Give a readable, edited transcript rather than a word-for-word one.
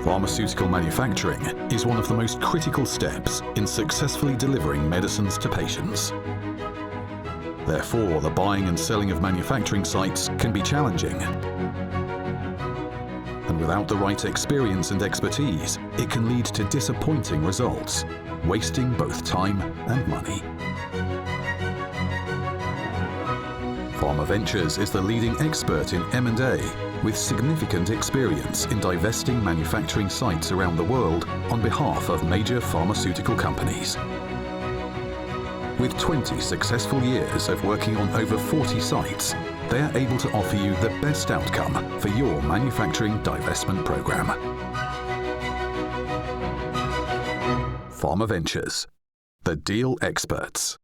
Pharmaceutical manufacturing is one of the most critical steps in successfully delivering medicines to patients. Therefore, the buying and selling of manufacturing sites can be challenging. And without the right experience and expertise, it can lead to disappointing results, wasting both time and money. PharmaVentures is the leading expert in M&A with significant experience in divesting manufacturing sites around the world on behalf of major pharmaceutical companies. With 20 successful years of working on over 40 sites, they are able to offer you the best outcome for your manufacturing divestment program. PharmaVentures, the deal experts.